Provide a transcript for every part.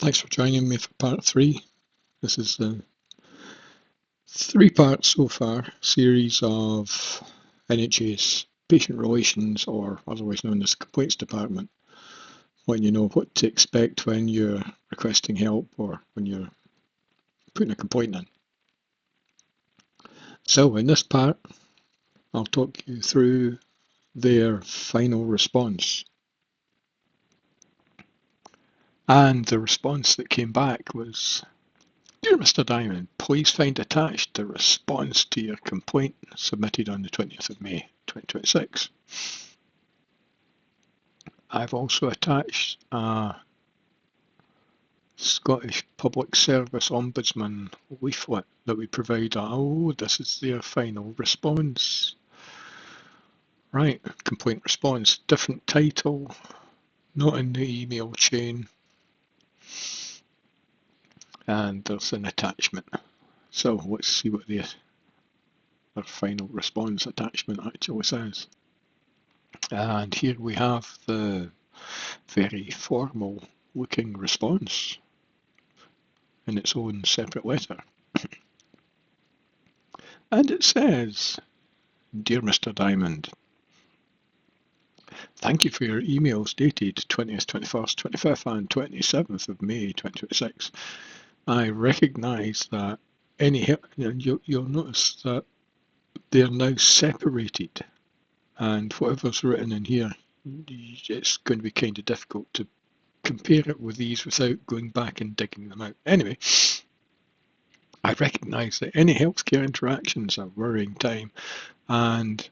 Thanks for joining me for part 3. This is the 3-part so far series of NHS Patient Relations, or otherwise known as Complaints Department, letting you know what to expect when you're requesting help or when you're putting a complaint in. So in this part, I'll talk you through their final response. And the response that came back was, "Dear Mr. Diamond, please find attached the response to your complaint submitted on the 20th of May 2026. I've also attached a Scottish Public Service Ombudsman leaflet that we provide." Oh, this is their final response. Right, complaint response, different title, not in the email chain. And there's an attachment. So let's see what their final response attachment actually says. And here we have the very formal looking response in its own separate letter. And it says, "Dear Mr. Diamond, thank you for your emails dated 20th, 21st, 25th and 27th of May 2026. I recognise that you'll notice that they're now separated, and whatever's written in here, it's going to be kind of difficult to compare it with these without going back and digging them out. Anyway, I recognise that any healthcare interactions are worrying time, and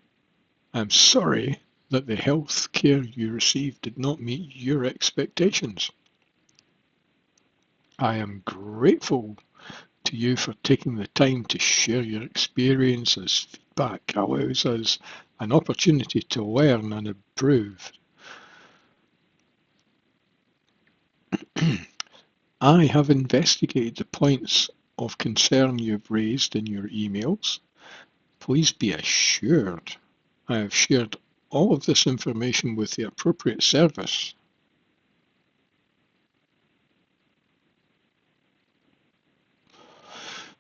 I'm sorry that the healthcare you received did not meet your expectations. I am grateful to you for taking the time to share your experiences. Feedback allows us an opportunity to learn and improve. I have investigated the points of concern you've raised in your emails. Please be assured I have shared all of this information with the appropriate service.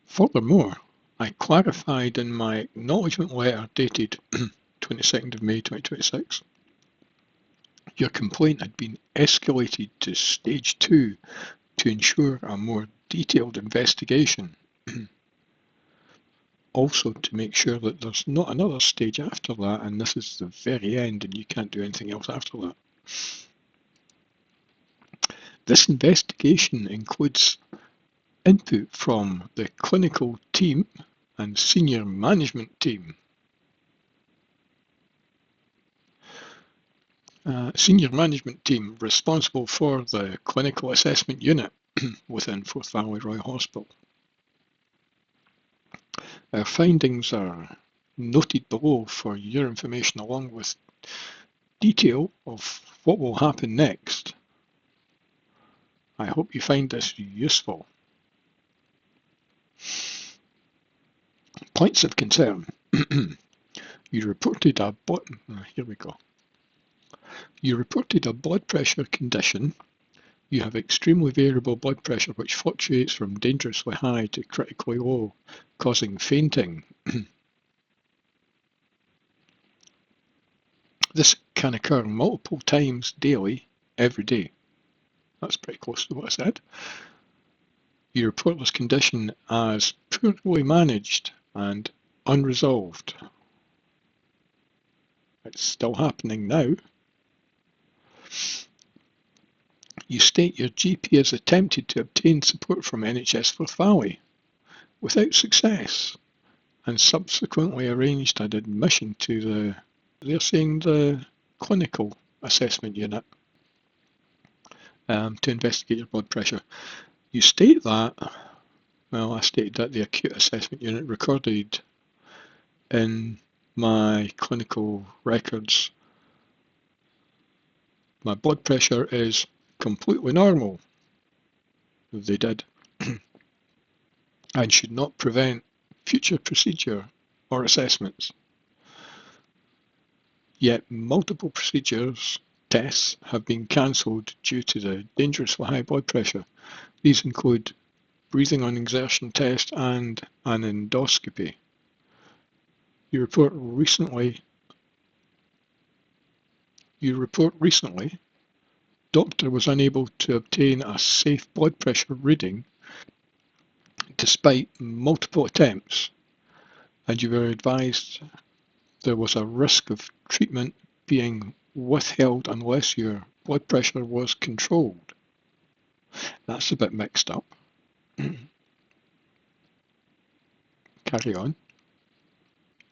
Furthermore, I clarified in my acknowledgement letter dated 22nd of May 2026, your complaint had been escalated to stage 2 to ensure a more detailed investigation. Also to make sure that there's not another stage after that, and this is the very end and you can't do anything else after that. This investigation includes input from the clinical team and senior management team. Senior management team responsible for the clinical assessment unit within Forth Valley Royal Hospital. Our findings are noted below for your information, along with detail of what will happen next. I hope you find this useful. Points of concern. You reported a blood pressure condition. You have extremely variable blood pressure which fluctuates from dangerously high to critically low, causing fainting. This can occur multiple times daily, every day. That's pretty close to what I said. You report this condition as poorly managed and unresolved. It's still happening now. You state your GP has attempted to obtain support from NHS Forth Valley without success and subsequently arranged an admission to the clinical assessment unit to investigate your blood pressure. You state that, well, I stated that the acute assessment unit recorded in my clinical records my blood pressure is completely normal. They did. And should not prevent future procedure or assessments. Yet multiple procedures tests have been cancelled due to the dangerously high blood pressure. These include breathing on exertion test and an endoscopy. You report recently, doctor was unable to obtain a safe blood pressure reading despite multiple attempts, and you were advised there was a risk of treatment being withheld unless your blood pressure was controlled. That's a bit mixed up. Carry on.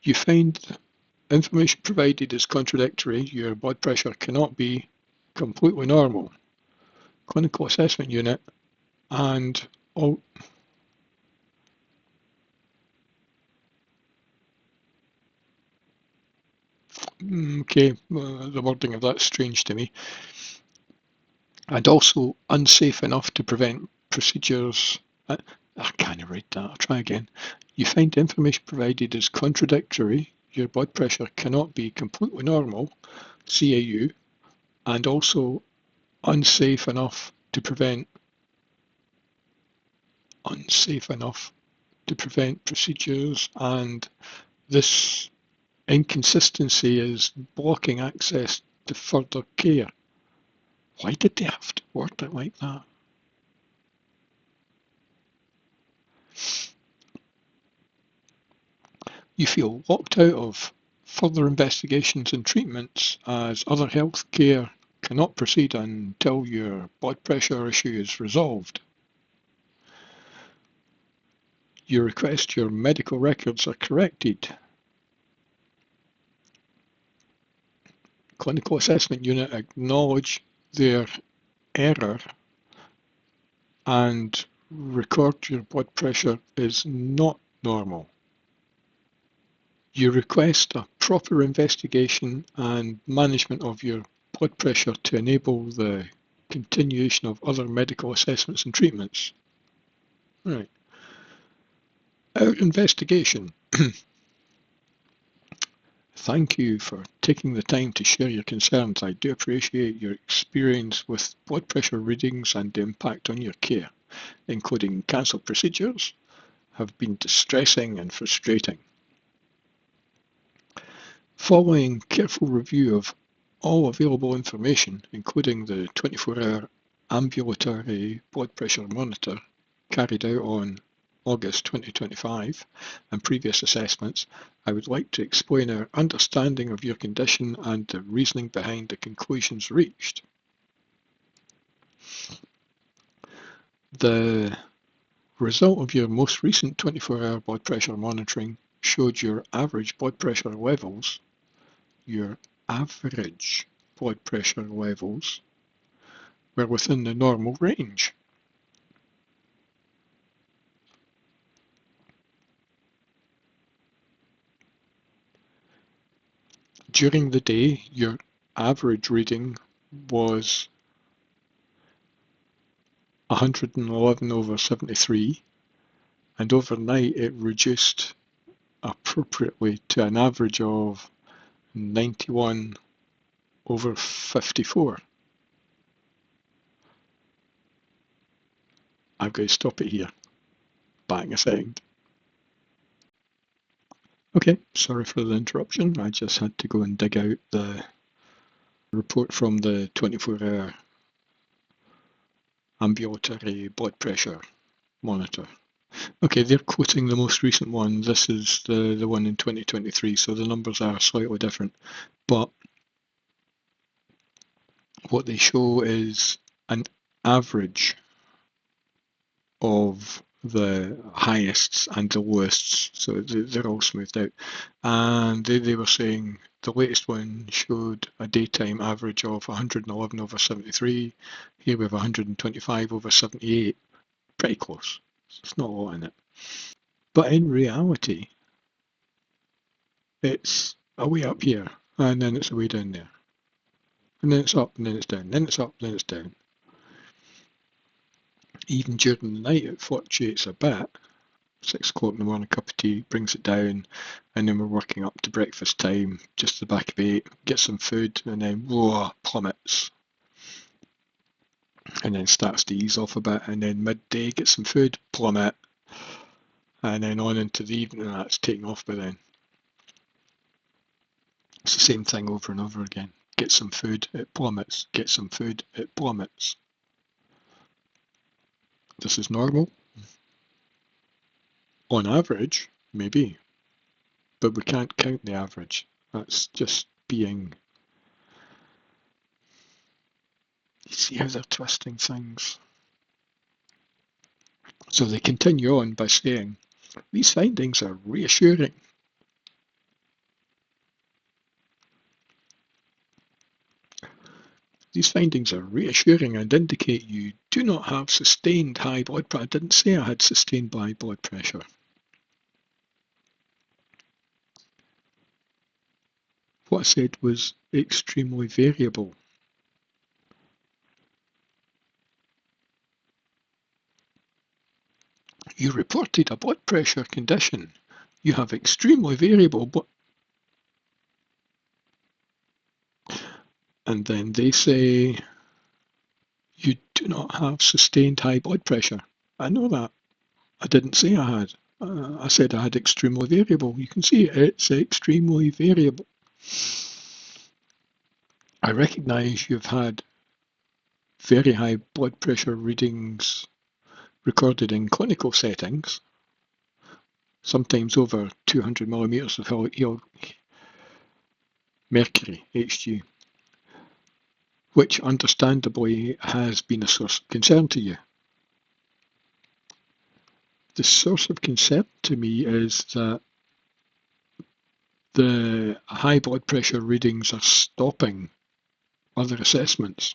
You find information provided is contradictory. Your blood pressure cannot be completely normal. Clinical assessment unit and all. Okay, the wording of that's strange to me. And also unsafe enough to prevent procedures. I can't read that, I'll try again. You find information provided is contradictory. Your blood pressure cannot be completely normal, CAU, and also unsafe enough to prevent procedures, and this inconsistency is blocking access to further care. Why did they have to word it like that? You feel locked out of further investigations and treatments as other health care cannot proceed until your blood pressure issue is resolved. You request your medical records are corrected. Clinical assessment unit acknowledge their error and record your blood pressure is not normal. You request a proper investigation and management of your blood pressure to enable the continuation of other medical assessments and treatments. Right. Our investigation. Thank you for taking the time to share your concerns. I do appreciate your experience with blood pressure readings and the impact on your care, including cancelled procedures, have been distressing and frustrating. Following careful review of all available information, including the 24-hour ambulatory blood pressure monitor carried out on August 2025 and previous assessments, I would like to explain our understanding of your condition and the reasoning behind the conclusions reached. The result of your most recent 24-hour blood pressure monitoring showed your average blood pressure levels were within the normal range. During the day, your average reading was 111/73, and overnight it reduced appropriately to an average of 91/54. I've got to stop it here. Back a second. Okay, sorry for the interruption. I just had to go and dig out the report from the 24-hour ambulatory blood pressure monitor. Okay, they're quoting the most recent one. This is the one in 2023, so the numbers are slightly different. But what they show is an average of the highest and the lowest, so they're all smoothed out. And they were saying the latest one showed a daytime average of 111/73. Here we have 125/78. Pretty close. It's not a lot in it. But in reality, it's a way up here, and then it's a way down there. And then it's up, and then it's down, then it's up, then it's down. Even during the night, it fluctuates a bit. 6 o'clock in the morning, cup of tea, brings it down, and then we're working up to breakfast time, just the back of 8, get some food, and then whoa, plummets. And then starts to ease off a bit, and then midday, get some food, plummet. And then on into the evening, that's taking off by then. It's the same thing over and over again. Get some food, it plummets. Get some food, it plummets. This is normal. On average, maybe. But we can't count the average. That's just being... You see how they're twisting things? So they continue on by saying, these findings are reassuring. These findings are reassuring and indicate you do not have sustained high blood pressure. I didn't say I had sustained high blood pressure. What I said was extremely variable. You reported a blood pressure condition. You have extremely variable blood. And then they say, you do not have sustained high blood pressure. I know that. I didn't say I had. I said I had extremely variable. You can see it's extremely variable. I recognise you've had very high blood pressure readings recorded in clinical settings, sometimes over 200 millimetres of mercury, Hg, which understandably has been a source of concern to you. The source of concern to me is that the high blood pressure readings are stopping other assessments,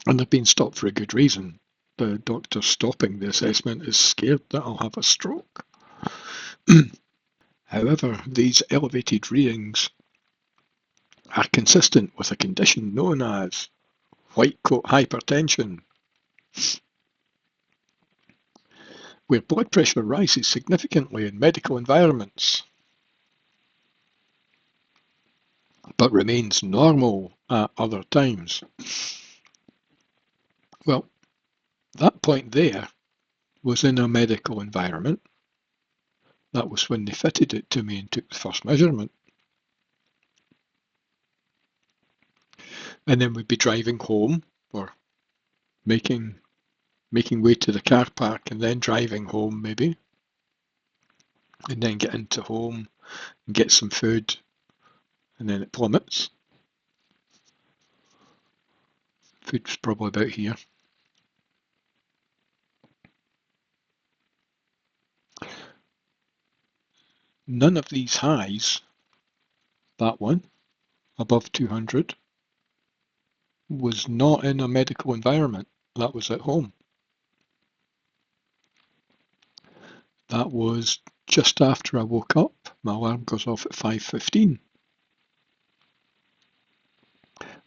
and they've been stopped for a good reason. The doctor stopping the assessment is scared that I'll have a stroke. However, these elevated readings are consistent with a condition known as white coat hypertension, where blood pressure rises significantly in medical environments, but remains normal at other times. Well, that point there was in a medical environment. That was when they fitted it to me and took the first measurement. And then we'd be driving home or making way to the car park and then driving home maybe. And then get into home and get some food, and then it plummets. Food's probably about here. None of these highs, that one, above 200, was not in a medical environment. That was at home. That was just after I woke up. My alarm goes off at 5:15.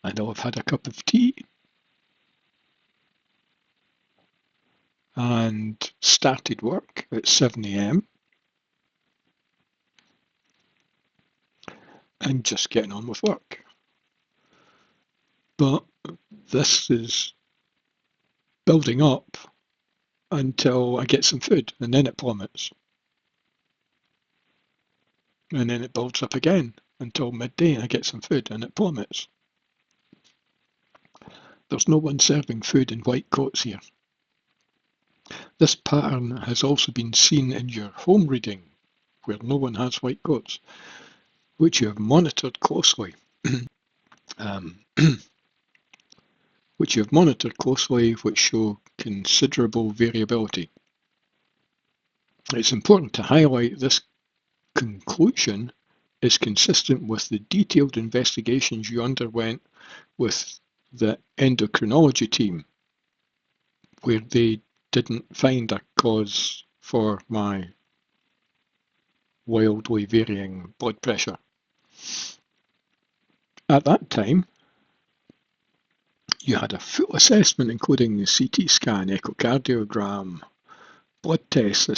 And I'll have had a cup of tea and started work at 7 a.m. and just getting on with work. But this is building up until I get some food, and then it plummets. And then it builds up again until midday and I get some food and it plummets. There's no one serving food in white coats here. This pattern has also been seen in your home reading, where no one has white coats, which you have monitored closely. Which show considerable variability. It's important to highlight this conclusion is consistent with the detailed investigations you underwent with the endocrinology team, where they didn't find a cause for my wildly varying blood pressure. At that time, you had a full assessment including the CT scan, echocardiogram, blood tests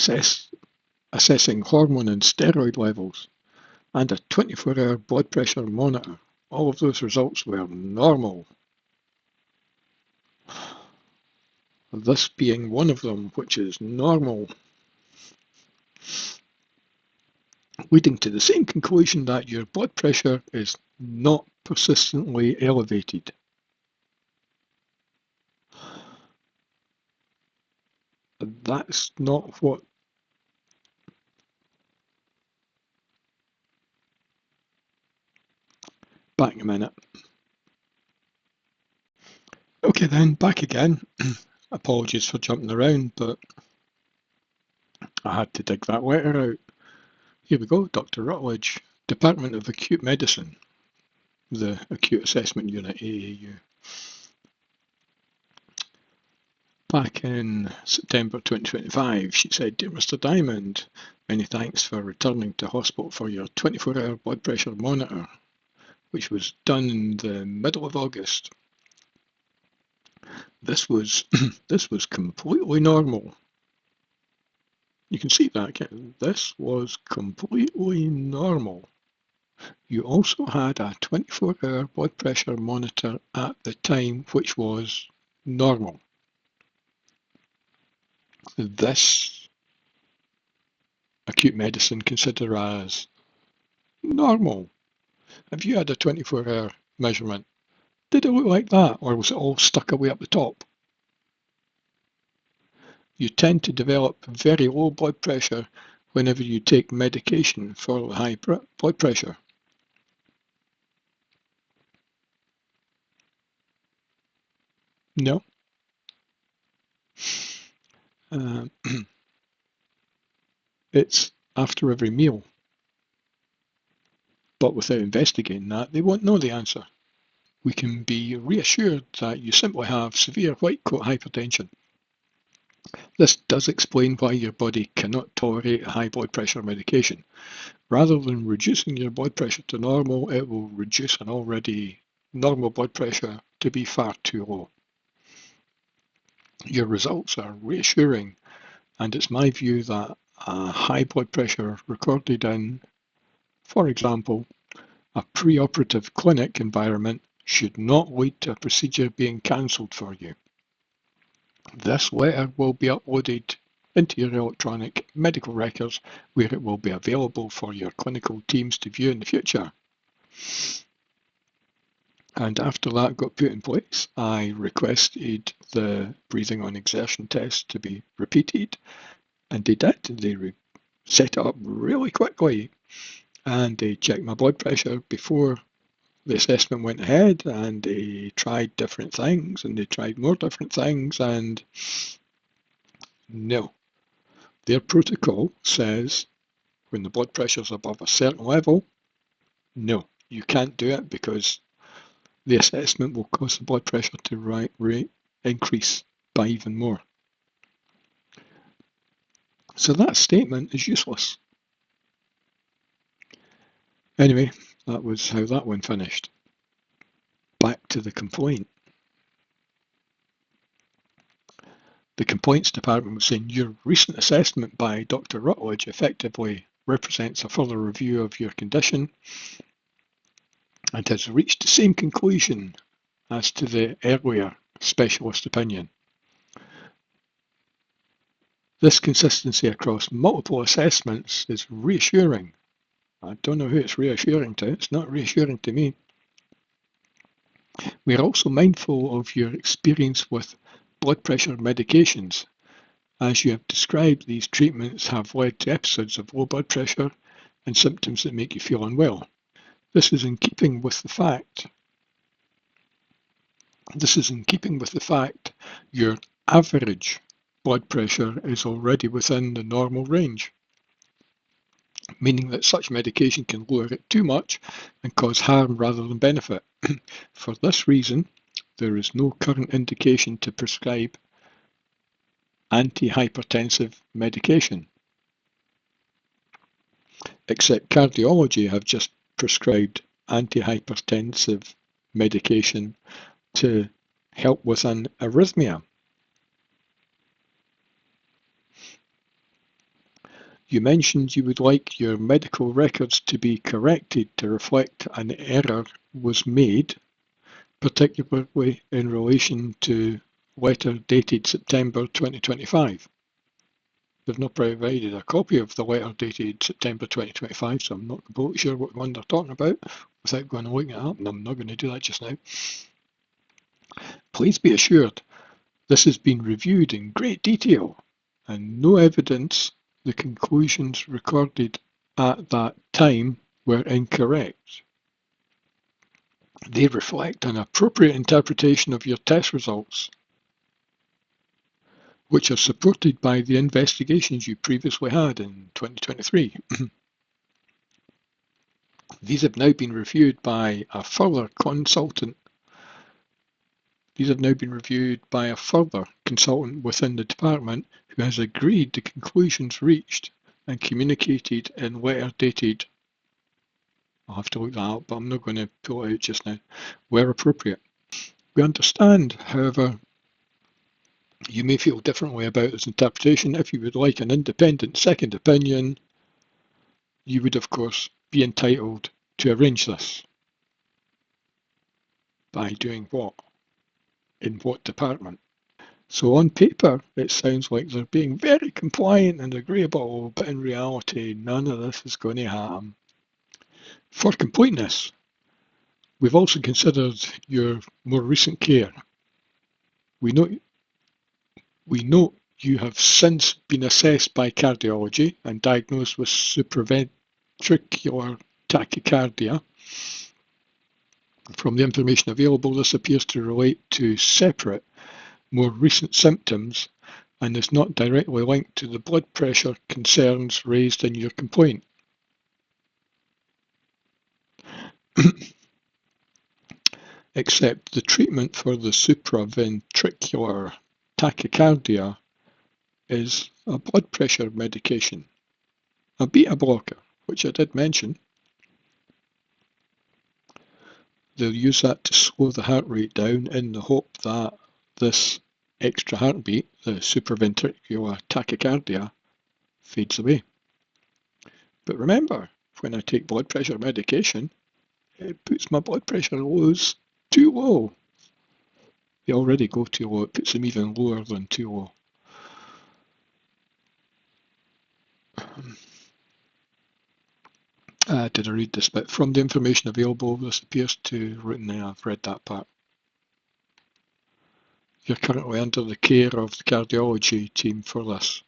assessing hormone and steroid levels, and a 24-hour blood pressure monitor. All of those results were normal. This being one of them, which is normal, leading to the same conclusion that your blood pressure is not persistently elevated. That's not what back a minute. Okay then, back again. Apologies for jumping around, but I had to dig that letter out. Here we go, Dr. Rutledge, Department of Acute Medicine, the Acute Assessment Unit, AAU. Back in September 2025, she said, "Dear Mr. Diamond, many thanks for returning to hospital for your 24-hour blood pressure monitor, which was done in the middle of August. This was this was completely normal." You can see that. This was completely normal. You also had a 24-hour blood pressure monitor at the time, which was normal. This acute medicine consider as normal. If you had a 24-hour measurement, did it look like that, or was it all stuck away up the top? You tend to develop very low blood pressure whenever you take medication for high blood pressure. No. It's after every meal. But without investigating that, they won't know the answer. We can be reassured that you simply have severe white coat hypertension. This does explain why your body cannot tolerate high blood pressure medication. Rather than reducing your blood pressure to normal, it will reduce an already normal blood pressure to be far too low. Your results are reassuring, and it's my view that a high blood pressure recorded in, for example, a preoperative clinic environment should not lead to a procedure being cancelled for you. This letter will be uploaded into your electronic medical records, where it will be available for your clinical teams to view in the future. And after that got put in place, I requested the breathing on exertion test to be repeated, and they did. They set it up really quickly, and they checked my blood pressure before the assessment went ahead, and they tried different things, and they tried more different things, and no. Their protocol says when the blood pressure is above a certain level, no, you can't do it because the assessment will cause the blood pressure to increase by even more. So that statement is useless. Anyway, that was how that one finished. Back to the complaint. The complaints department was saying your recent assessment by Dr. Rutledge effectively represents a further review of your condition and has reached the same conclusion as to the earlier specialist opinion. This consistency across multiple assessments is reassuring. I don't know who it's reassuring to. It's not reassuring to me. We are also mindful of your experience with blood pressure medications. As you have described, these treatments have led to episodes of low blood pressure and symptoms that make you feel unwell. This is in keeping with the fact your average blood pressure is already within the normal range, meaning that such medication can lower it too much and cause harm rather than benefit. For this reason, there is no current indication to prescribe antihypertensive medication, except cardiology have just prescribed antihypertensive medication to help with an arrhythmia. You mentioned you would like your medical records to be corrected to reflect an error was made, particularly in relation to letter dated September 2025. They've not provided a copy of the letter dated September 2025, so I'm not completely sure what one they're talking about without going and looking it up, and I'm not going to do that just now. Please be assured this has been reviewed in great detail, and no evidence the conclusions recorded at that time were incorrect. They reflect an appropriate interpretation of your test results, which are supported by the investigations you previously had in 2023. These have now been reviewed by a further consultant. These have now been reviewed by a further consultant within the department who has agreed the conclusions reached and communicated in letter dated, I'll have to look that up, but I'm not going to pull it out just now, where appropriate. We understand, however, you may feel differently about this interpretation. If you would like an independent second opinion, you would of course be entitled to arrange this. By doing what? In what department? So on paper, it sounds like they're being very compliant and agreeable, but in reality, none of this is going to happen. For completeness, we've also considered your more recent care. We note you have since been assessed by cardiology and diagnosed with supraventricular tachycardia. From the information available, this appears to relate to separate, more recent symptoms and is not directly linked to the blood pressure concerns raised in your complaint. Except the treatment for the supraventricular tachycardia is a blood pressure medication, a beta blocker, which I did mention. They'll use that to slow the heart rate down in the hope that this extra heartbeat, the supraventricular tachycardia, fades away. But remember, when I take blood pressure medication, it puts my blood pressure lows too low. They already go too low, it puts them even lower than too low. Did I read this bit? From the information available, this appears to written there. I've read that part. You're currently under the care of the cardiology team for this.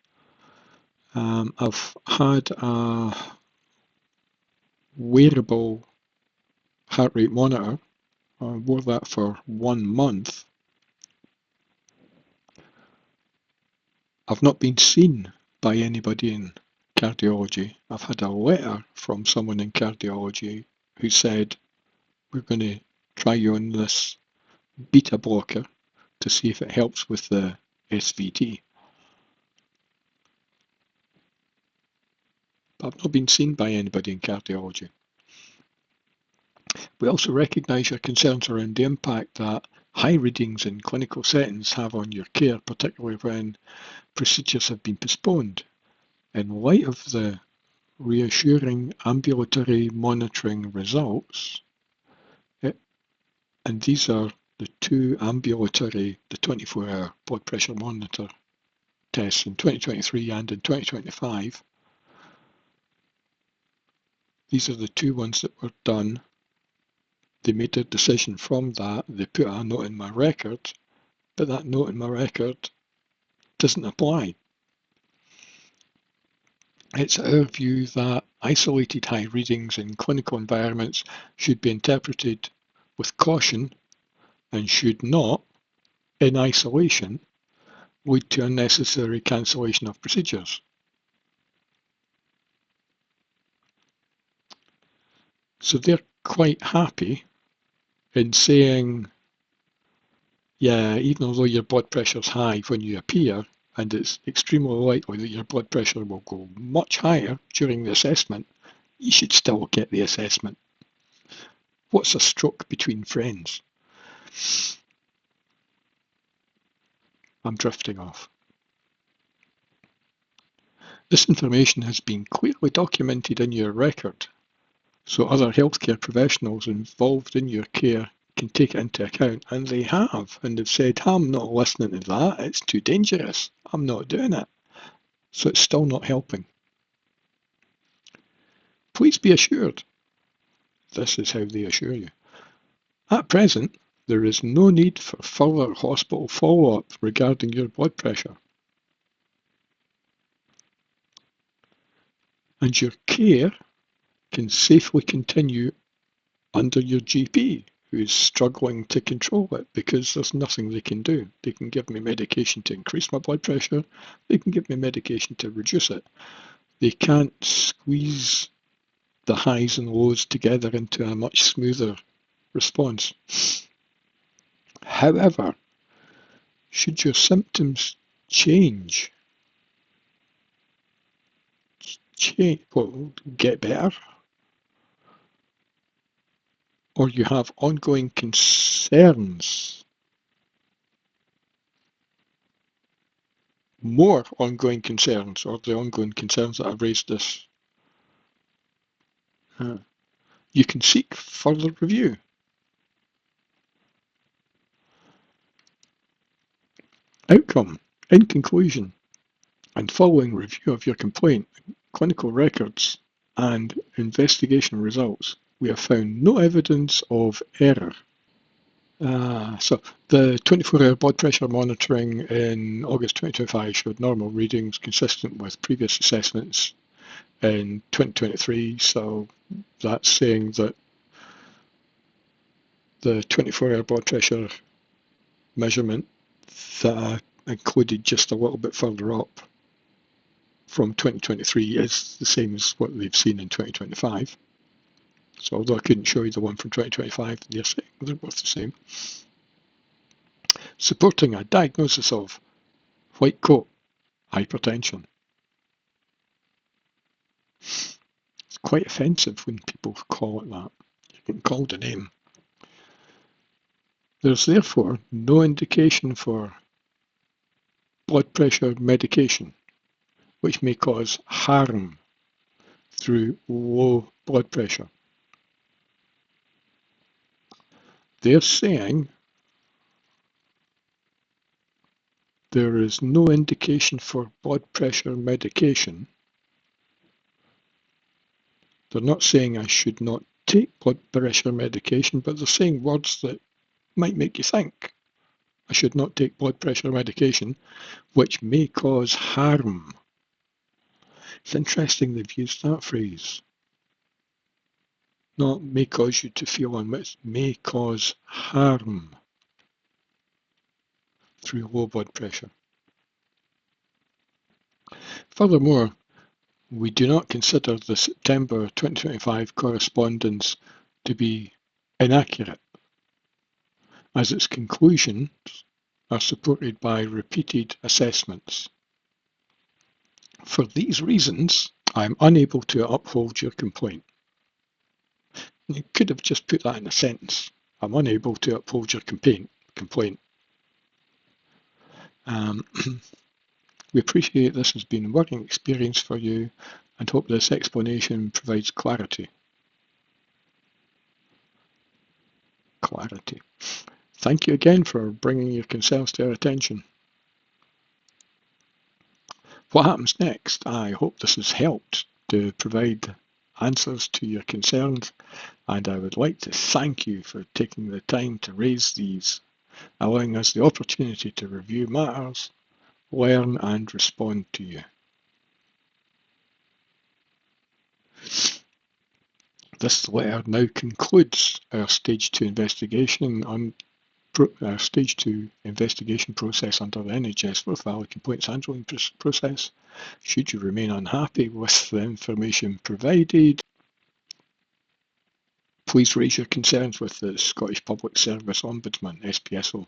I've had a wearable heart rate monitor. I wore that for 1 month. I've not been seen by anybody in cardiology. I've had a letter from someone in cardiology who said, we're going to try you on this beta blocker to see if it helps with the SVT. But I've not been seen by anybody in cardiology. We also recognise your concerns around the impact that high readings in clinical settings have on your care, particularly when procedures have been postponed. In light of the reassuring ambulatory monitoring results, and these are the two ambulatory, the 24-hour blood pressure monitor tests in 2023 and in 2025. These are the two ones that were done. They made a decision from that. They put a note in my record, but that note in my record doesn't apply. It's our view that isolated high readings in clinical environments should be interpreted with caution and should not, in isolation, lead to unnecessary cancellation of procedures. So they're quite happy in saying, yeah, even though your blood pressure's high when you appear, and it's extremely likely that your blood pressure will go much higher during the assessment, you should still get the assessment. What's a stroke between friends? I'm drifting off. This information has been clearly documented in your record, so other healthcare professionals involved in your care can take it into account, and they have, and they've said, I'm not listening to that, it's too dangerous, I'm not doing it. So it's still not helping. Please be assured, this is how they assure you. At present, there is no need for further hospital follow-up regarding your blood pressure. And your care can safely continue under your GP, who is struggling to control it because there's nothing they can do. They can give me medication to increase my blood pressure, they can give me medication to reduce it. They can't squeeze the highs and lows together into a much smoother response. However, should your symptoms change, get better, or you have ongoing concerns, more ongoing concerns, or the ongoing concerns that I've raised this, you can seek further review. Outcome. In conclusion, and following review of your complaint, clinical records, and investigation results, we have found no evidence of error. So the 24-hour blood pressure monitoring in August 2025 showed normal readings consistent with previous assessments in 2023. So that's saying that the 24-hour blood pressure measurement that included just a little bit further up from 2023 is the same as what they've seen in 2025. So although I couldn't show you the one from 2025, they're saying they're both the same. Supporting a diagnosis of white coat hypertension. It's quite offensive when people call it that. You can call the name. There's therefore no indication for blood pressure medication, which may cause harm through low blood pressure. They're saying there is no indication for blood pressure medication. They're not saying I should not take blood pressure medication, but they're saying words that might make you think I should not take blood pressure medication, which may cause harm. It's interesting they've used that phrase. Not may cause you to feel unwell, may cause harm through low blood pressure. Furthermore, we do not consider the September 2025 correspondence to be inaccurate, as its conclusions are supported by repeated assessments. For these reasons, I am unable to uphold your complaint. You could have just put that in a sentence. I'm unable to uphold your complaint. We appreciate this has been a working experience for you and hope this explanation provides clarity. Thank you again for bringing your concerns to our attention. What happens next? I hope this has helped to provide answers to your concerns, and I would like to thank you for taking the time to raise these, allowing us the opportunity to review matters, learn and respond to you. This letter now concludes our Stage 2 investigation process under the NHS Forth Valley Complaints Handling process. Should you remain unhappy with the information provided, please raise your concerns with the Scottish Public Service Ombudsman, SPSO.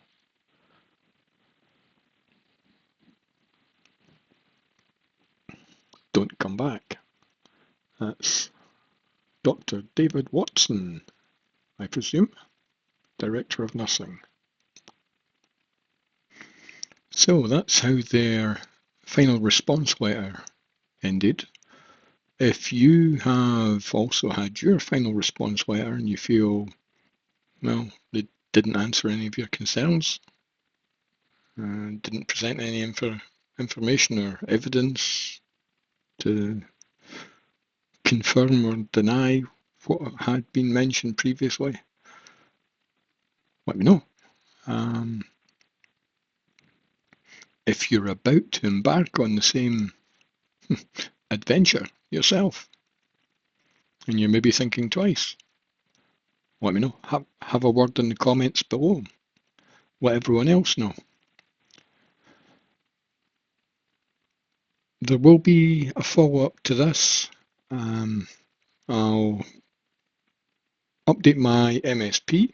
Don't come back. That's Dr. David Watson, I presume, Director of Nursing. So that's how their final response letter ended. If you have also had your final response letter and you feel, well, they didn't answer any of your concerns, didn't present any information or evidence to confirm or deny what had been mentioned previously, let me know. If you're about to embark on the same adventure yourself and you're maybe thinking twice, let me know. Have a word in the comments below. Let everyone else know. There will be a follow-up to this. I'll update my MSP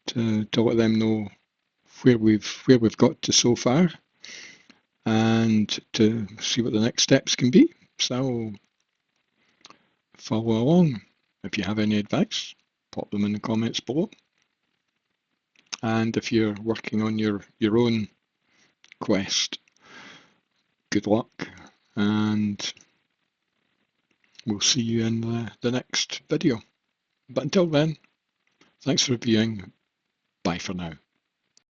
to let them know where we've got to so far and to see what the next steps can be. So follow along. If you have any advice, pop them in the comments below. And if you're working on your own quest, good luck, and we'll see you in the next video. But until then, thanks for viewing. Bye for now.